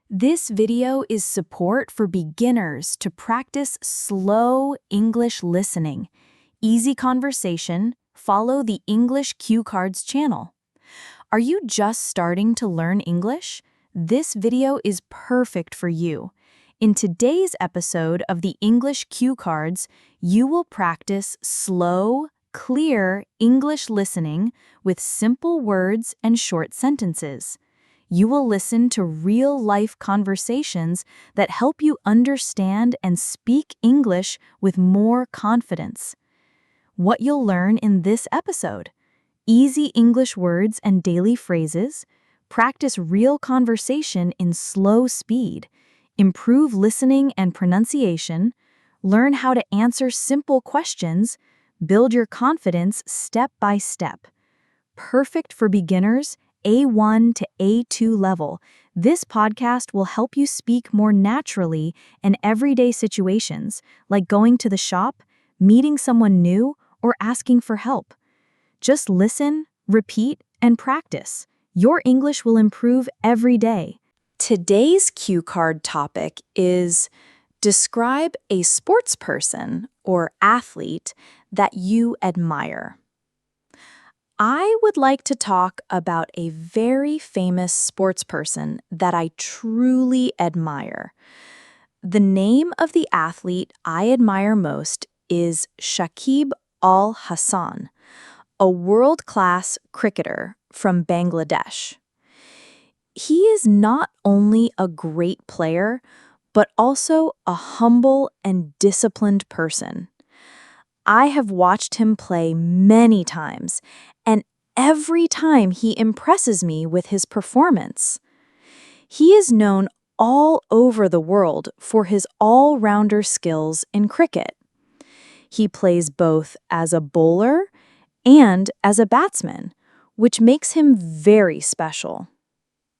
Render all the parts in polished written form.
This video is support for beginners to practice slow English listening. Easy conversation, follow the English Cue Cards channel. Are you just starting to learn English? This video is perfect for you. In today's episode of the English Cue Cards, you will practice slow, clear English listening with simple words and short sentences. You will listen to real-life conversations that help you understand and speak English with more confidence. What you'll learn in this episode: easy English words and daily phrases, practice real conversation in slow speed, improve listening and pronunciation, learn how to answer simple questions, build your confidence step by step. Perfect for beginners, A1 to A2 level. This podcast will help you speak more naturally in everyday situations, like going to the shop, meeting someone new, or asking for help. Just listen, repeat, and practice. Your English will improve every day. Today's cue card topic is describe a sports person or athlete that you admire. I would like to talk about a very famous sports person that I truly admire. The name of the athlete I admire most is Shakib Al-Hasan, a world-class cricketer from Bangladesh. He is not only a great player, but also a humble and disciplined person. I have watched him play many times, and every time he impresses me with his performance. He is known all over the world for his all-rounder skills in cricket. He plays both as a bowler and as a batsman, which makes him very special.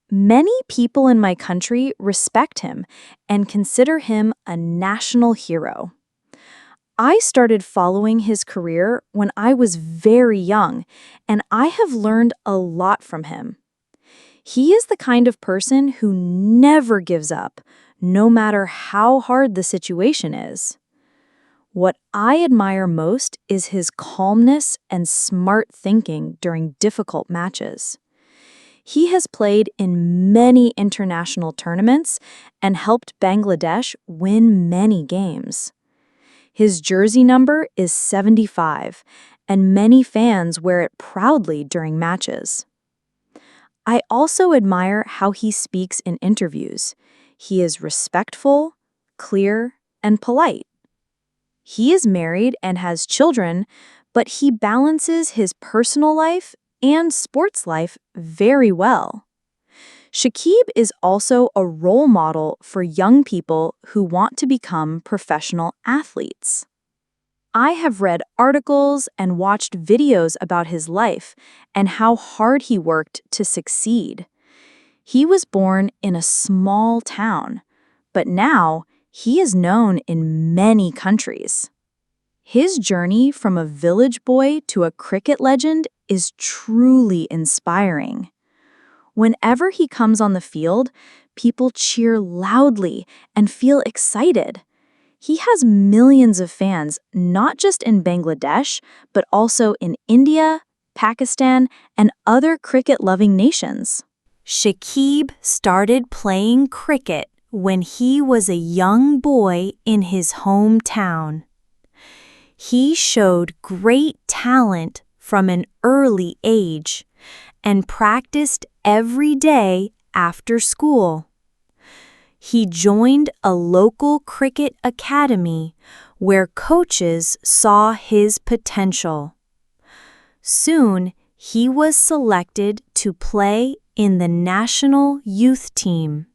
Many people in my country respect him and consider him a national hero. I started following his career when I was very young, and I have learned a lot from him. He is the kind of person who never gives up, no matter how hard the situation is. What I admire most is his calmness and smart thinking during difficult matches. He has played in many international tournaments and helped Bangladesh win many games. His jersey number is 75, and many fans wear it proudly during matches. I also admire how he speaks in interviews. He is respectful, clear, and polite. He is married and has children, but he balances his personal life and sports life very well. Shakib is also a role model for young people who want to become professional athletes. I have read articles and watched videos about his life and how hard he worked to succeed. He was born in a small town, but now he is known in many countries. His journey from a village boy to a cricket legend is truly inspiring. Whenever he comes on the field, people cheer loudly and feel excited. He has millions of fans, not just in Bangladesh, but also in India, Pakistan, and other cricket-loving nations. Shakib started playing cricket when he was a young boy in his hometown. He showed great talent from an early age and practiced every day after school. He joined a local cricket academy where coaches saw his potential. Soon, he was selected to play in the national youth team.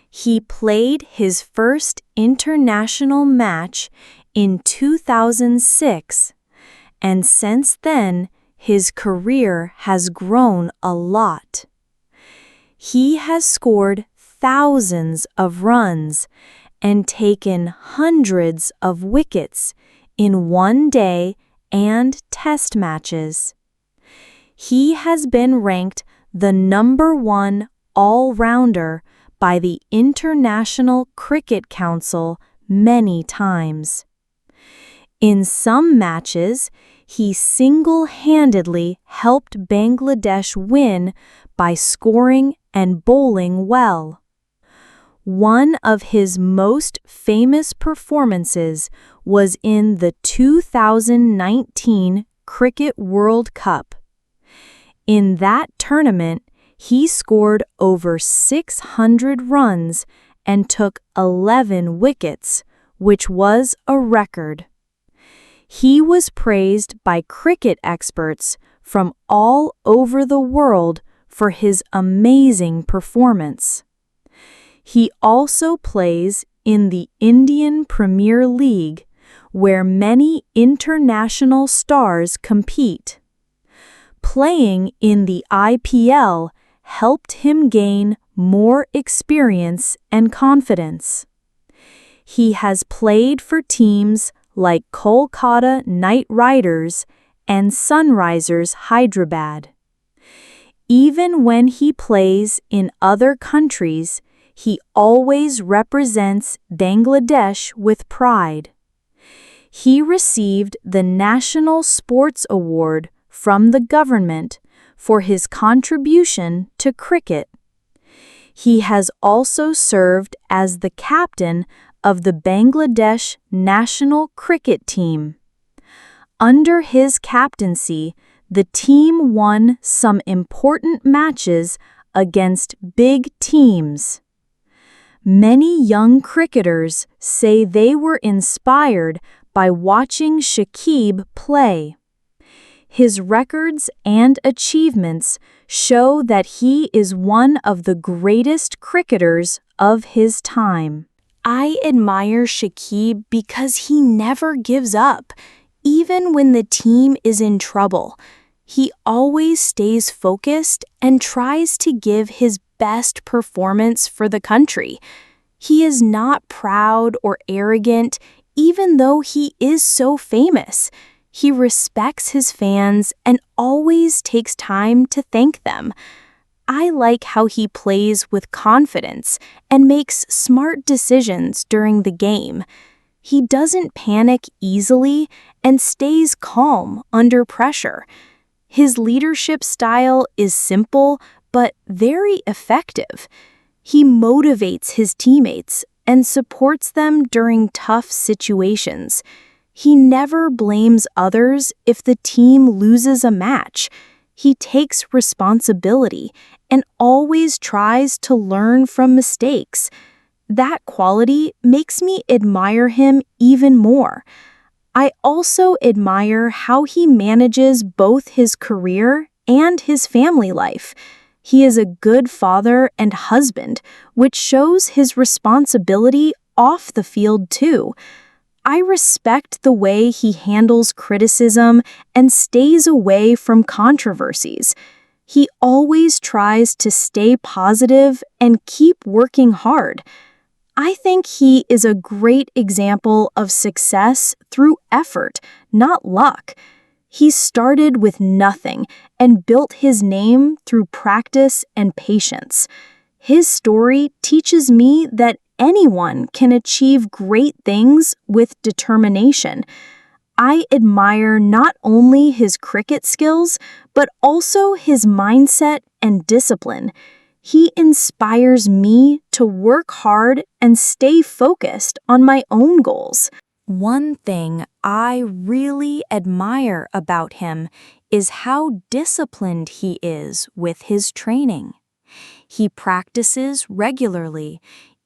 He played his first international match in 2006, and since then, his career has grown a lot. He has scored thousands of runs and taken hundreds of wickets in one-day and test matches. He has been ranked the #1 all-rounder by the International Cricket Council many times. In some matches, he single-handedly helped Bangladesh win by scoring and bowling well. One of his most famous performances was in the 2019 Cricket World Cup. In that tournament, he scored over 600 runs and took 11 wickets, which was a record. He was praised by cricket experts from all over the world for his amazing performance. He also plays in the Indian Premier League, where many international stars compete. Playing in the IPL helped him gain more experience and confidence. He has played for teams like Kolkata Knight Riders and Sunrisers Hyderabad. Even when he plays in other countries, he always represents Bangladesh with pride. He received the National Sports Award from the government for his contribution to cricket. He has also served as the captain of the Bangladesh national cricket team. Under his captaincy, the team won some important matches against big teams. Many young cricketers say they were inspired by watching Shakib play. His records and achievements show that he is one of the greatest cricketers of his time. I admire Shakib because he never gives up, even when the team is in trouble. He always stays focused and tries to give his best performance for the country. He is not proud or arrogant, even though he is so famous. He respects his fans and always takes time to thank them. I like how he plays with confidence and makes smart decisions during the game. He doesn't panic easily and stays calm under pressure. His leadership style is simple but very effective. He motivates his teammates and supports them during tough situations. He never blames others if the team loses a match. He takes responsibility and always tries to learn from mistakes. That quality makes me admire him even more. I also admire how he manages both his career and his family life. He is a good father and husband, which shows his responsibility off the field too. I respect the way he handles criticism and stays away from controversies. He always tries to stay positive and keep working hard. I think he is a great example of success through effort, not luck. He started with nothing and built his name through practice and patience. His story teaches me that anyone can achieve great things with determination. I admire not only his cricket skills, but also his mindset and discipline. He inspires me to work hard and stay focused on my own goals. One thing I really admire about him is how disciplined he is with his training. He practices regularly,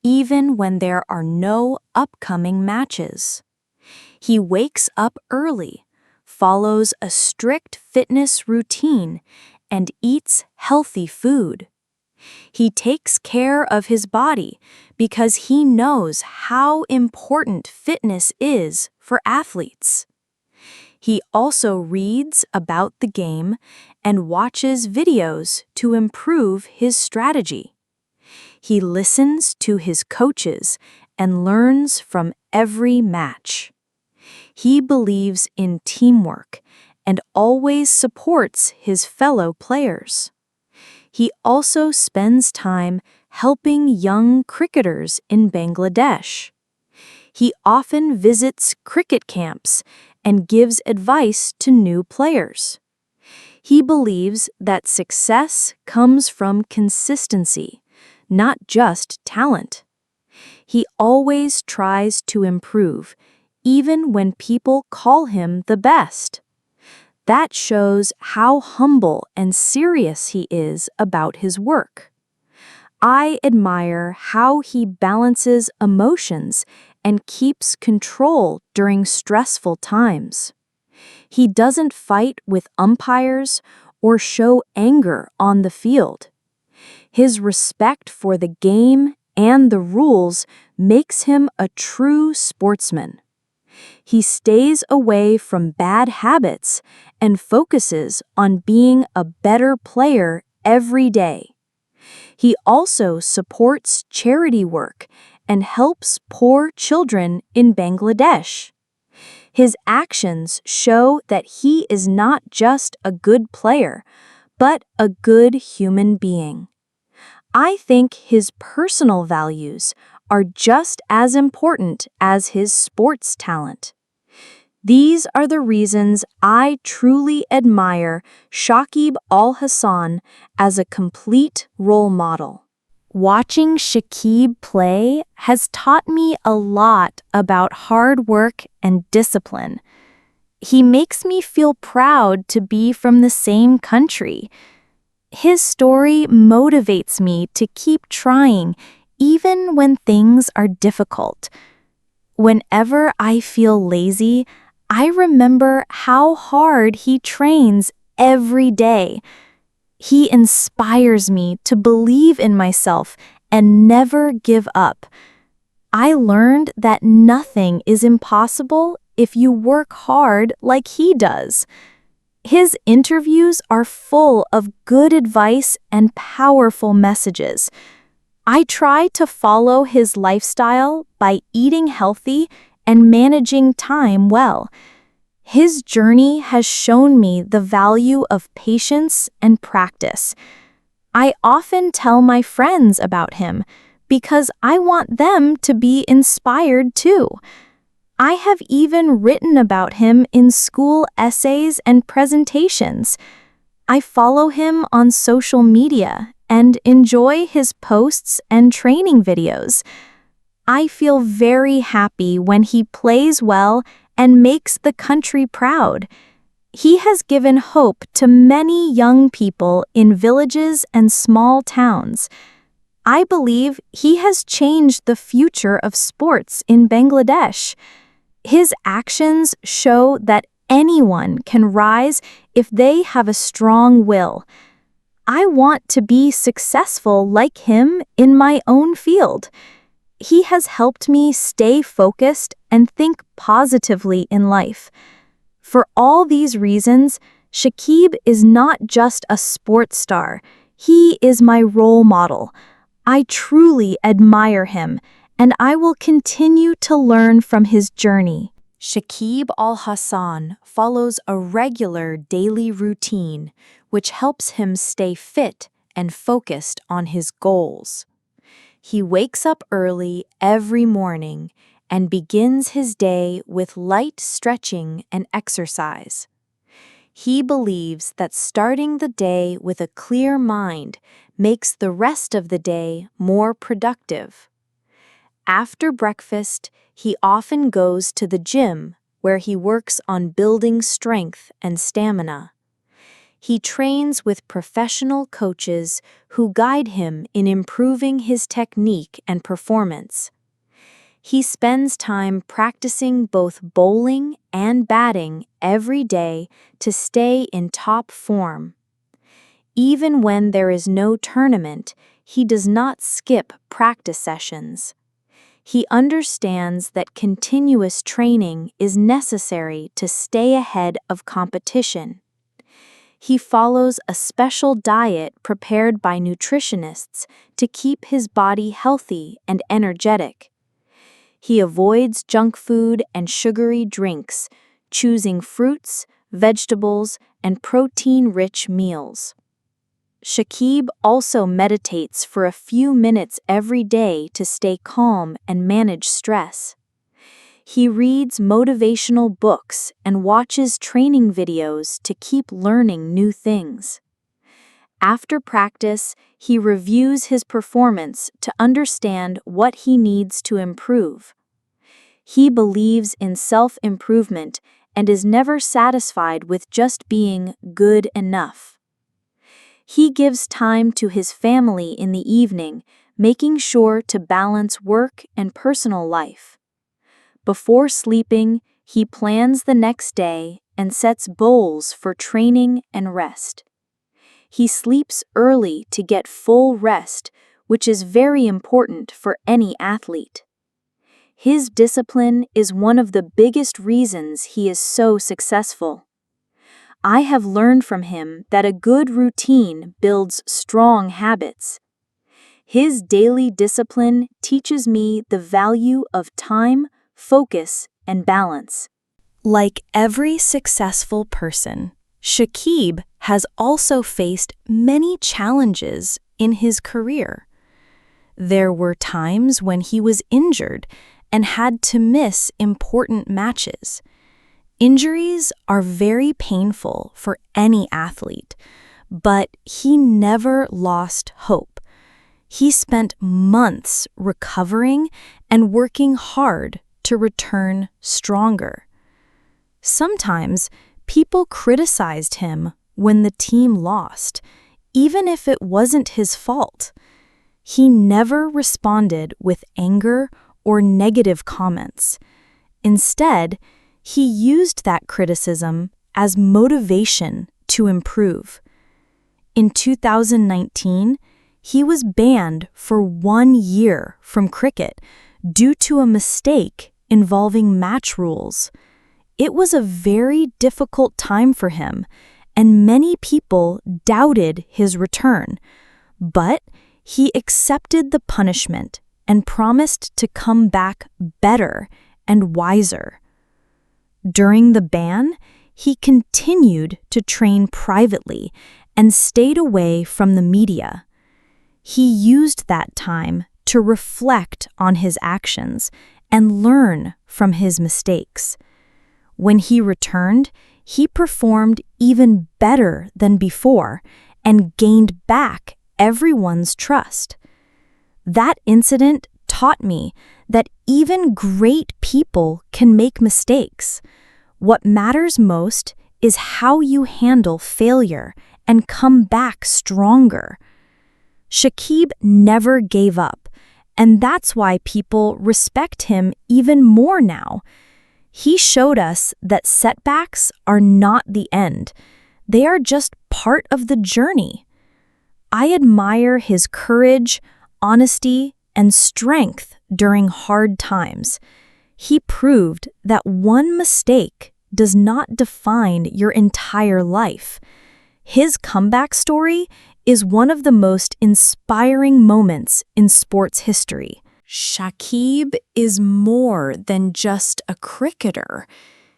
even when there are no upcoming matches. He wakes up early, follows a strict fitness routine, and eats healthy food. He takes care of his body because he knows how important fitness is for athletes. He also reads about the game and watches videos to improve his strategy. He listens to his coaches and learns from every match. He believes in teamwork and always supports his fellow players. He also spends time helping young cricketers in Bangladesh. He often visits cricket camps and gives advice to new players. He believes that success comes from consistency, not just talent. He always tries to improve, even when people call him the best. That shows how humble and serious he is about his work. I admire how he balances emotions and keeps control during stressful times. He doesn't fight with umpires or show anger on the field. His respect for the game and the rules makes him a true sportsman. He stays away from bad habits and focuses on being a better player every day. He also supports charity work and helps poor children in Bangladesh. His actions show that he is not just a good player, but a good human being. I think his personal values are just as important as his sports talent. These are the reasons I truly admire Shakib Al-Hasan as a complete role model. Watching Shakib play has taught me a lot about hard work and discipline. He makes me feel proud to be from the same country. His story motivates me to keep trying, even when things are difficult. Whenever I feel lazy, I remember how hard he trains every day. He inspires me to believe in myself and never give up. I learned that nothing is impossible if you work hard like he does. His interviews are full of good advice and powerful messages. I try to follow his lifestyle by eating healthy and managing time well. His journey has shown me the value of patience and practice. I often tell my friends about him because I want them to be inspired too. I have even written about him in school essays and presentations. I follow him on social media and enjoy his posts and training videos. I feel very happy when he plays well and makes the country proud. He has given hope to many young people in villages and small towns. I believe he has changed the future of sports in Bangladesh. His actions show that anyone can rise if they have a strong will. I want to be successful like him in my own field. He has helped me stay focused and think positively in life. For all these reasons, Shakib is not just a sports star. He is my role model. I truly admire him, and I will continue to learn from his journey. Shakib Al-Hasan follows a regular daily routine, which helps him stay fit and focused on his goals. He wakes up early every morning and begins his day with light stretching and exercise. He believes that starting the day with a clear mind makes the rest of the day more productive. After breakfast, he often goes to the gym where he works on building strength and stamina. He trains with professional coaches who guide him in improving his technique and performance. He spends time practicing both bowling and batting every day to stay in top form. Even when there is no tournament, he does not skip practice sessions. He understands that continuous training is necessary to stay ahead of competition. He follows a special diet prepared by nutritionists to keep his body healthy and energetic. He avoids junk food and sugary drinks, choosing fruits, vegetables, and protein-rich meals. Shakib also meditates for a few minutes every day to stay calm and manage stress. He reads motivational books and watches training videos to keep learning new things. After practice, he reviews his performance to understand what he needs to improve. He believes in self-improvement and is never satisfied with just being good enough. He gives time to his family in the evening, making sure to balance work and personal life. Before sleeping, he plans the next day and sets goals for training and rest. He sleeps early to get full rest, which is very important for any athlete. His discipline is one of the biggest reasons he is so successful. I have learned from him that a good routine builds strong habits. His daily discipline teaches me the value of time, focus, and balance. Like every successful person, Shakib has also faced many challenges in his career. There were times when he was injured and had to miss important matches. Injuries are very painful for any athlete, but he never lost hope. He spent months recovering and working hard to return stronger. Sometimes people criticized him when the team lost, even if it wasn't his fault. He never responded with anger or negative comments. Instead, he used that criticism as motivation to improve. In 2019, he was banned for 1 year from cricket due to a mistake involving match rules. It was a very difficult time for him, and many people doubted his return. But he accepted the punishment and promised to come back better and wiser. During the ban, he continued to train privately and stayed away from the media. He used that time to reflect on his actions and learn from his mistakes. When he returned, he performed even better than before and gained back everyone's trust. That incident taught me that even great people can make mistakes. What matters most is how you handle failure and come back stronger. Shakib never gave up, and that's why people respect him even more now. He showed us that setbacks are not the end. They are just part of the journey. I admire his courage, honesty, and strength during hard times. He proved that one mistake does not define your entire life. His comeback story is one of the most inspiring moments in sports history. Shakib is more than just a cricketer.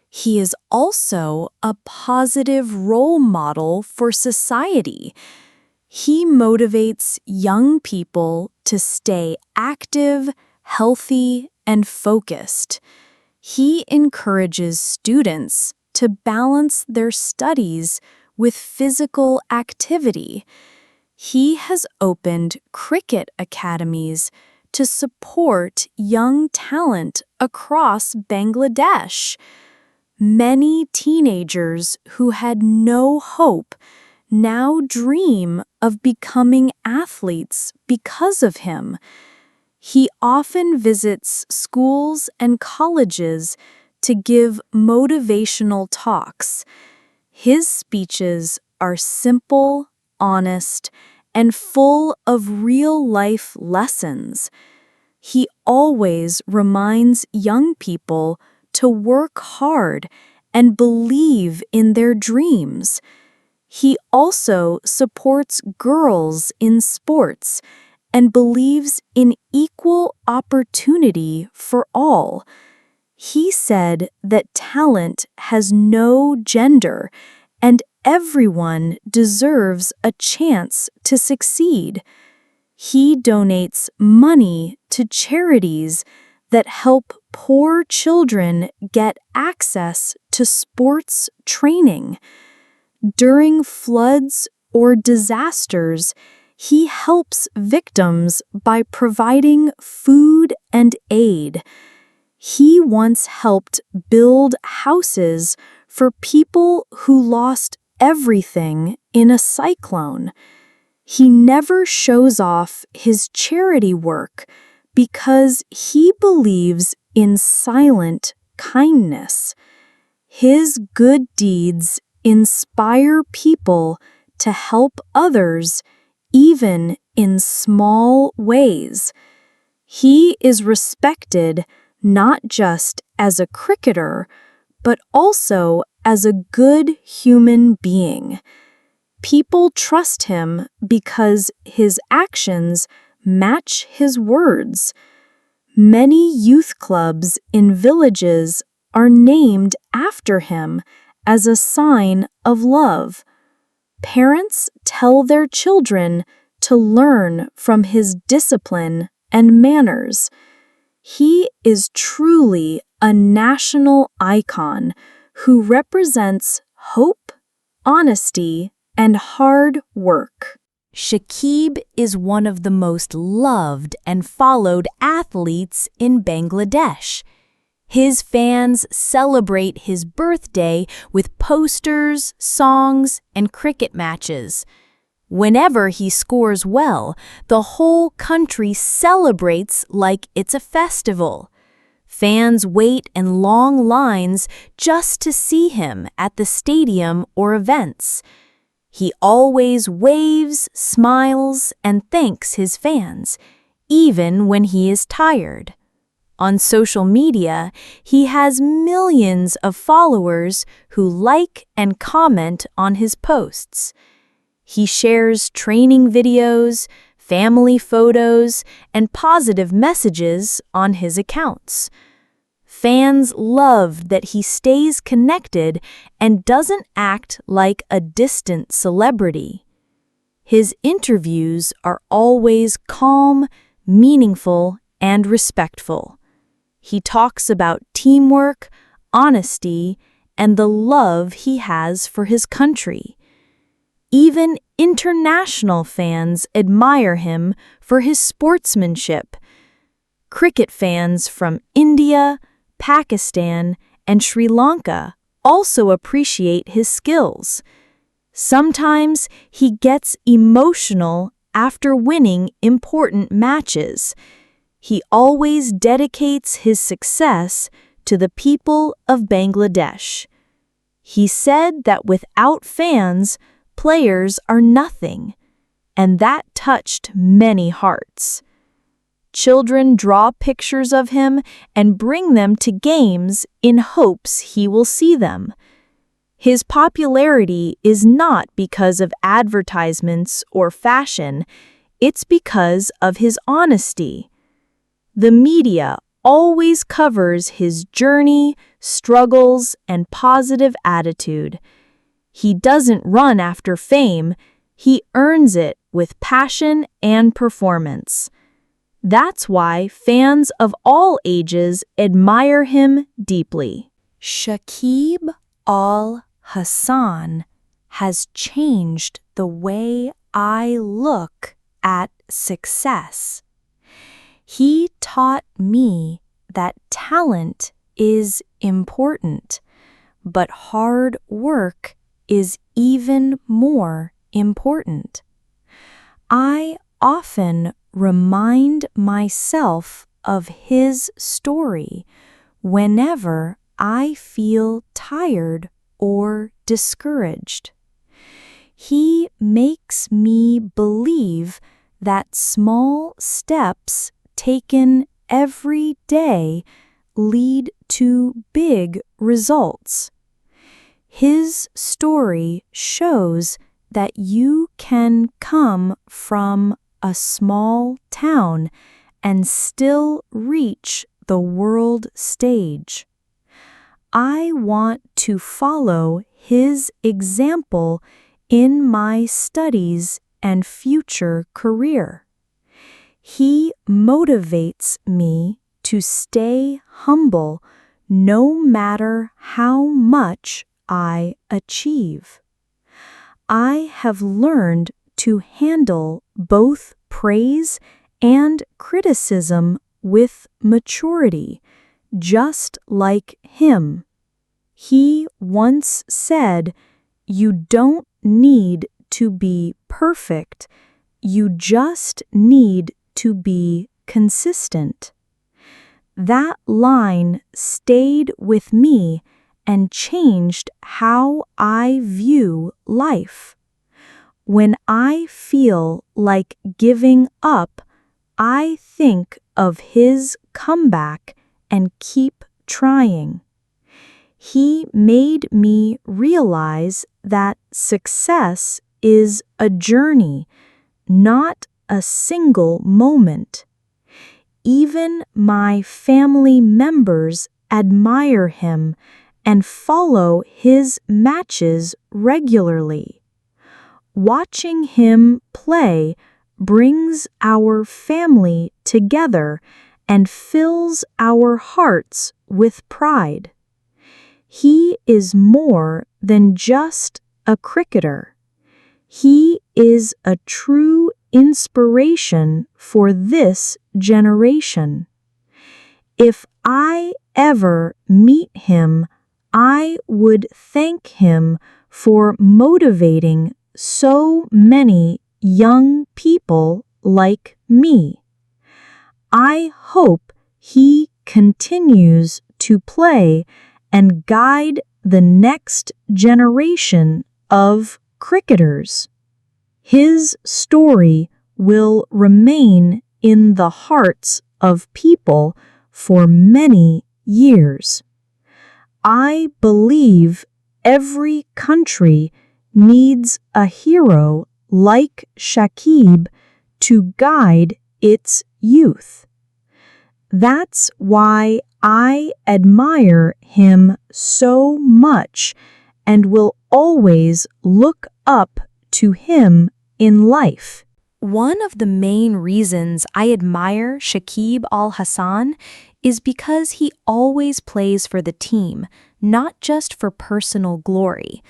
He is also a positive role model for society. He motivates young people to stay active, healthy, and focused. He encourages students to balance their studies with physical activity. He has opened cricket academies to support young talent across Bangladesh. Many teenagers who had no hope now dream of becoming athletes because of him. He often visits schools and colleges to give motivational talks. His speeches are simple, honest, and full of real-life lessons. He always reminds young people to work hard and believe in their dreams. He also supports girls in sports and believes in equal opportunity for all. He said that talent has no gender and everyone deserves a chance to succeed. He donates money to charities that help poor children get access to sports training. During floods or disasters, he helps victims by providing food and aid. He once helped build houses for people who lost everything in a cyclone. He never shows off his charity work because he believes in silent kindness. His good deeds inspire people to help others, even in small ways. He is respected not just as a cricketer, but also as a good human being. People trust him because his actions match his words. Many youth clubs in villages are named after him as a sign of love. Parents tell their children to learn from his discipline and manners. He is truly a national icon who represents hope, honesty, and hard work. Shakib is one of the most loved and followed athletes in Bangladesh. His fans celebrate his birthday with posters, songs, and cricket matches. Whenever he scores well, the whole country celebrates like it's a festival. Fans wait in long lines just to see him at the stadium or events. He always waves, smiles, and thanks his fans, even when he is tired. On social media, he has millions of followers who like and comment on his posts. He shares training videos, family photos, and positive messages on his accounts. Fans love that he stays connected and doesn't act like a distant celebrity. His interviews are always calm, meaningful, and respectful. He talks about teamwork, honesty, and the love he has for his country. Even international fans admire him for his sportsmanship. Cricket fans from India, Pakistan, and Sri Lanka also appreciate his skills. Sometimes he gets emotional after winning important matches. He always dedicates his success to the people of Bangladesh. He said that without fans, players are nothing, and that touched many hearts. Children draw pictures of him and bring them to games in hopes he will see them. His popularity is not because of advertisements or fashion, it's because of his honesty. The media always covers his journey, struggles, and positive attitude. He doesn't run after fame, he earns it with passion and performance. That's why fans of all ages admire him deeply. Shakib Al-Hasan has changed the way I look at success. He taught me that talent is important, but hard work is even more important. I often remind myself of his story whenever I feel tired or discouraged. He makes me believe that small steps taken every day lead to big results. His story shows that you can come from a small town and still reach the world stage. I want to follow his example in my studies and future career. He motivates me to stay humble no matter how much I achieve. I have learned to handle both praise and criticism with maturity, just like him. He once said, "You don't need to be perfect, you just need to be consistent." That line stayed with me and changed how I view life. When I feel like giving up, I think of his comeback and keep trying. He made me realize that success is a journey, not a single moment. Even my family members admire him and follow his matches regularly. Watching him play brings our family together and fills our hearts with pride. He is more than just a cricketer. He is a true inspiration for this generation. If I ever meet him, I would thank him for motivating so many young people like me. I hope he continues to play and guide the next generation of cricketers. His story will remain in the hearts of people for many years. I believe every country needs a hero like Shakib to guide its youth. That's why I admire him so much and will always look up to him in life. One of the main reasons I admire Shakib Al-Hasan is because he always plays for the team, not just for personal glory.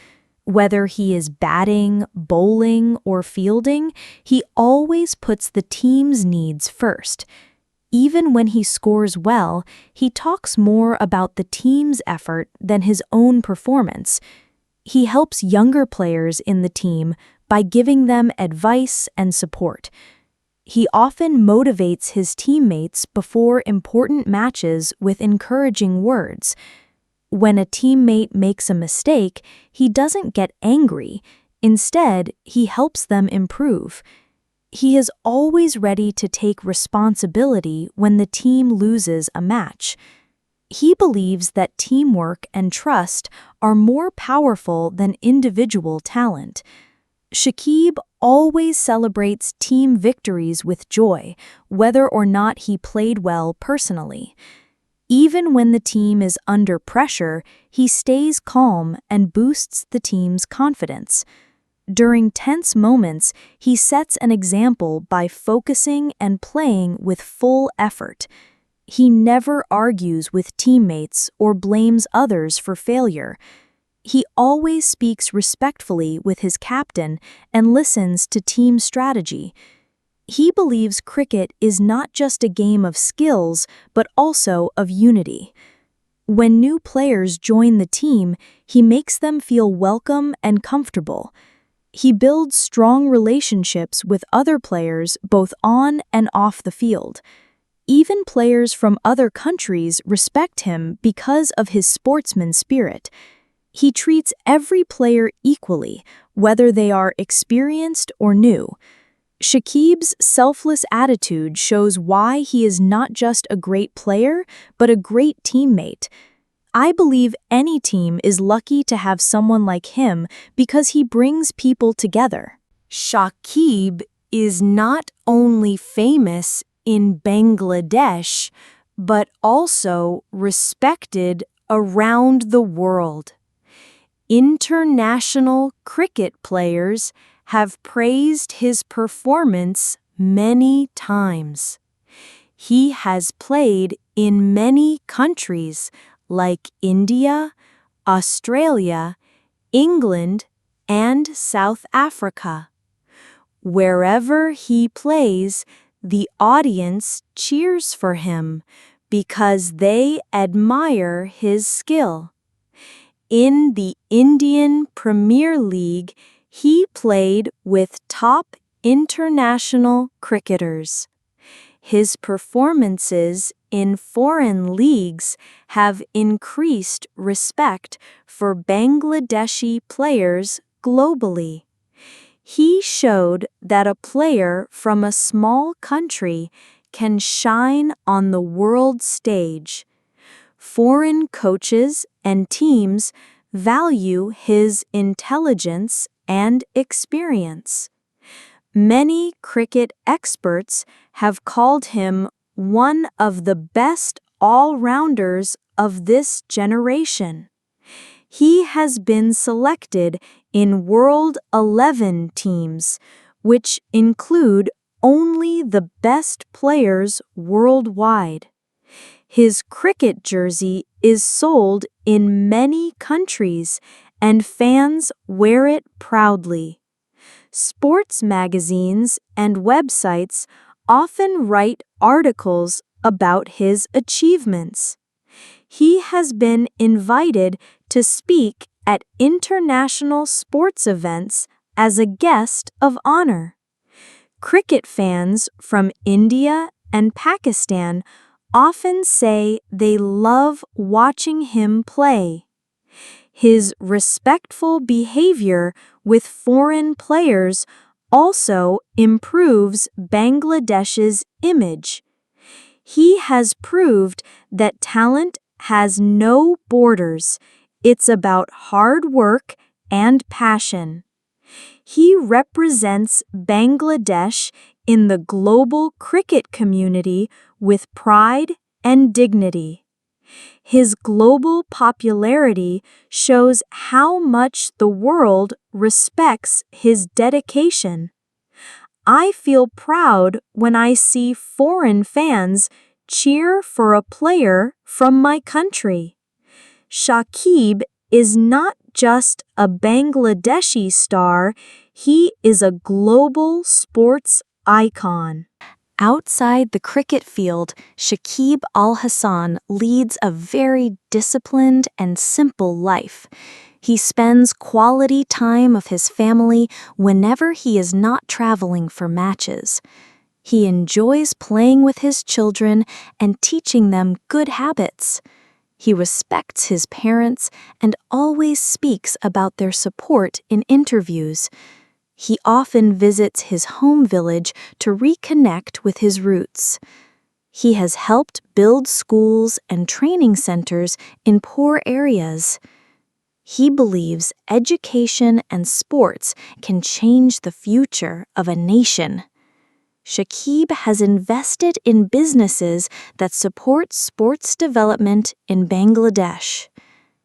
Whether he is batting, bowling, or fielding, he always puts the team's needs first. Even when he scores well, he talks more about the team's effort than his own performance. He helps younger players in the team by giving them advice and support. He often motivates his teammates before important matches with encouraging words. When a teammate makes a mistake, he doesn't get angry. Instead, he helps them improve. He is always ready to take responsibility when the team loses a match. He believes that teamwork and trust are more powerful than individual talent. Shakib always celebrates team victories with joy, whether or not he played well personally. Even when the team is under pressure, he stays calm and boosts the team's confidence. During tense moments, he sets an example by focusing and playing with full effort. He never argues with teammates or blames others for failure. He always speaks respectfully with his captain and listens to team strategy. He believes cricket is not just a game of skills, but also of unity. When new players join the team, he makes them feel welcome and comfortable. He builds strong relationships with other players both on and off the field. Even players from other countries respect him because of his sportsman spirit. He treats every player equally, whether they are experienced or new. Shakib's selfless attitude shows why he is not just a great player, but a great teammate. I believe any team is lucky to have someone like him because he brings people together. Shakib is not only famous in Bangladesh, but also respected around the world. International cricket players have praised his performance many times. He has played in many countries like India, Australia, England, and South Africa. Wherever he plays, the audience cheers for him because they admire his skill. In the Indian Premier League, he played with top international cricketers. His performances in foreign leagues have increased respect for Bangladeshi players globally. He showed that a player from a small country can shine on the world stage. Foreign coaches and teams value his intelligence and experience. Many cricket experts have called him one of the best all-rounders of this generation. He has been selected in World 11 teams, which include only the best players worldwide. His cricket jersey is sold in many countries, and fans wear it proudly. Sports magazines and websites often write articles about his achievements. He has been invited to speak at international sports events as a guest of honor. Cricket fans from India and Pakistan often say they love watching him play. His respectful behavior with foreign players also improves Bangladesh's image. He has proved that talent has no borders. It's about hard work and passion. He represents Bangladesh in the global cricket community with pride and dignity. His global popularity shows how much the world respects his dedication. I feel proud when I see foreign fans cheer for a player from my country. Shakib is not just a Bangladeshi star, he is a global sports icon. Outside the cricket field, Shakib Al-Hasan leads a very disciplined and simple life. He spends quality time with his family whenever he is not traveling for matches. He enjoys playing with his children and teaching them good habits. He respects his parents and always speaks about their support in interviews. He often visits his home village to reconnect with his roots. He has helped build schools and training centers in poor areas. He believes education and sports can change the future of a nation. Shakib has invested in businesses that support sports development in Bangladesh.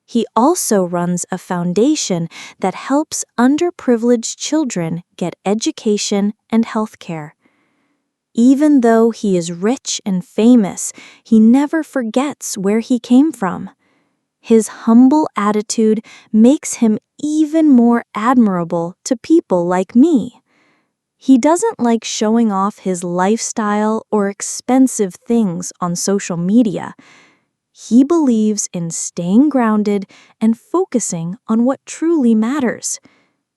He also runs a foundation that helps underprivileged children get education and health care. Even though he is rich and famous, he never forgets where he came from. His humble attitude makes him even more admirable to people like me. He doesn't like showing off his lifestyle or expensive things on social media. He believes in staying grounded and focusing on what truly matters.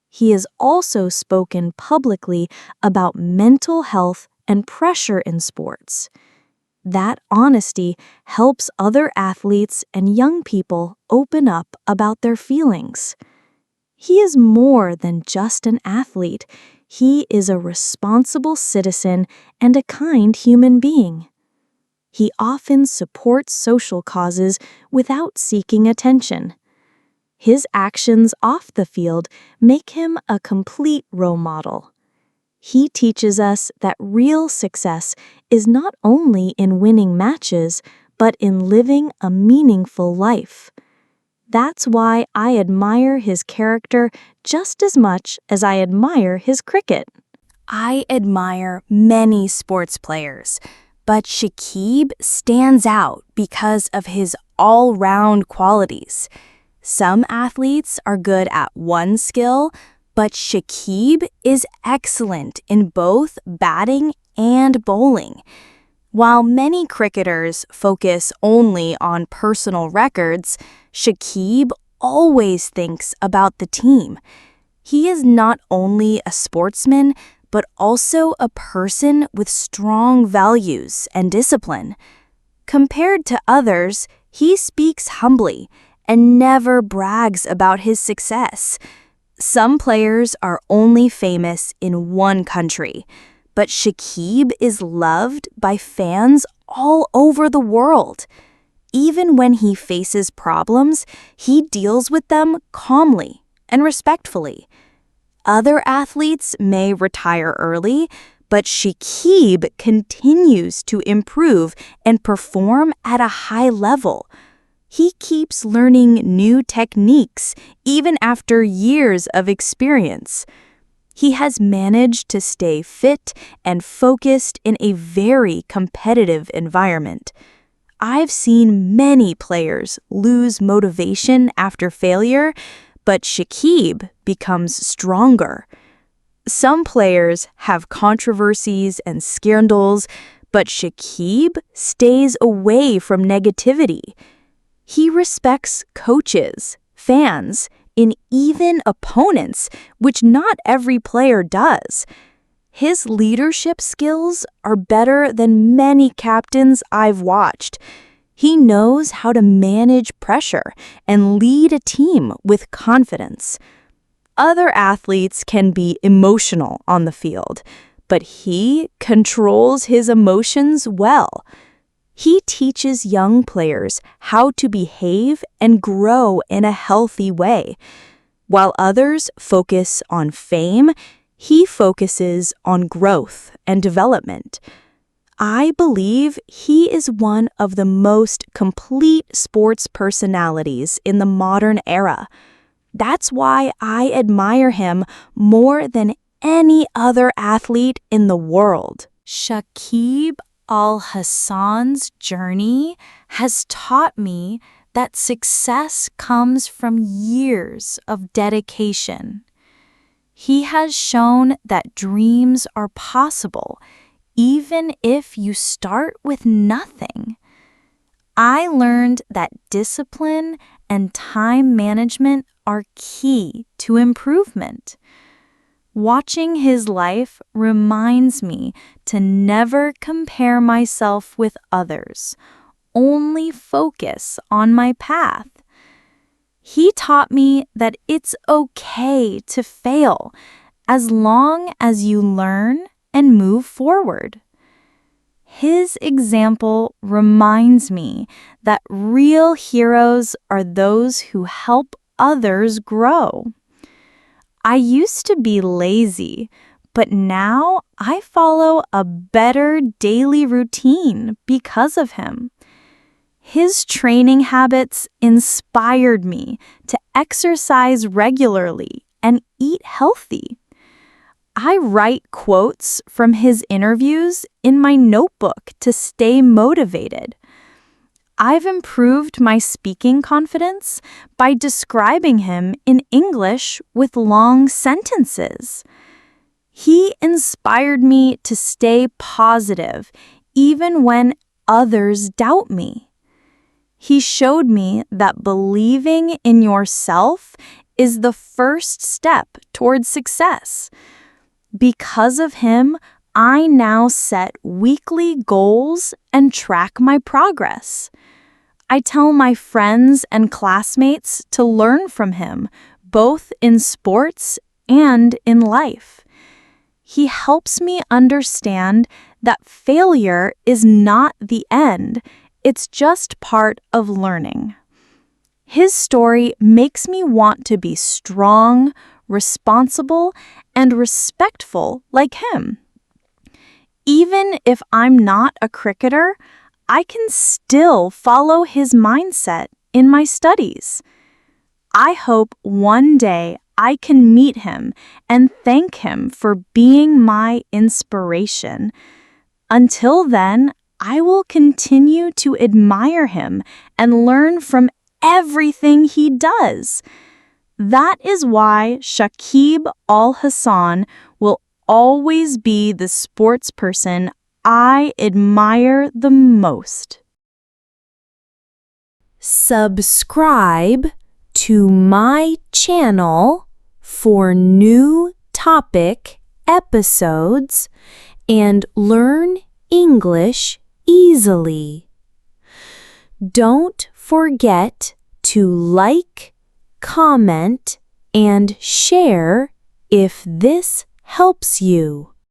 He has also spoken publicly about mental health and pressure in sports. That honesty helps other athletes and young people open up about their feelings. He is more than just an athlete. He is a responsible citizen and a kind human being. He often supports social causes without seeking attention. His actions off the field make him a complete role model. He teaches us that real success is not only in winning matches, but in living a meaningful life. That's why I admire his character just as much as I admire his cricket. I admire many sports players, but Shakib stands out because of his all-round qualities. Some athletes are good at one skill, but Shakib is excellent in both batting and bowling. While many cricketers focus only on personal records, Shakib always thinks about the team. He is not only a sportsman, but also a person with strong values and discipline. Compared to others, he speaks humbly and never brags about his success. Some players are only famous in one country, but Shakib is loved by fans all over the world. Even when he faces problems, he deals with them calmly and respectfully. Other athletes may retire early, but Shakib continues to improve and perform at a high level. He keeps learning new techniques even after years of experience. He has managed to stay fit and focused in a very competitive environment. I've seen many players lose motivation after failure, but Shakib becomes stronger. Some players have controversies and scandals, but Shakib stays away from negativity. He respects coaches, fans, and even opponents, which not every player does. His leadership skills are better than many captains I've watched. He knows how to manage pressure and lead a team with confidence. Other athletes can be emotional on the field, but he controls his emotions well. He teaches young players how to behave and grow in a healthy way. While others focus on fame, he focuses on growth and development. I believe he is one of the most complete sports personalities in the modern era. That's why I admire him more than any other athlete in the world. Shakib Al-Hassan's journey has taught me that success comes from years of dedication. He has shown that dreams are possible, even if you start with nothing. I learned that discipline and time management are key to improvement. Watching his life reminds me to never compare myself with others, only focus on my path. He taught me that it's okay to fail as long as you learn and move forward. His example reminds me that real heroes are those who help others grow. I used to be lazy, but now I follow a better daily routine because of him. His training habits inspired me to exercise regularly and eat healthy. I write quotes from his interviews in my notebook to stay motivated. I've improved my speaking confidence by describing him in English with long sentences. He inspired me to stay positive even when others doubt me. He showed me that believing in yourself is the first step towards success. Because of him, I now set weekly goals and track my progress. I tell my friends and classmates to learn from him, both in sports and in life. He helps me understand that failure is not the end, it's just part of learning. His story makes me want to be strong, responsible, and respectful like him. Even if I'm not a cricketer, I can still follow his mindset in my studies. I hope one day I can meet him and thank him for being my inspiration. Until then, I will continue to admire him and learn from everything he does. That is why Shakib Al-Hassan will always be the sports person I admire the most. Subscribe to my channel for new topic episodes and learn English easily. Don't forget to like, comment, and share if this helps you.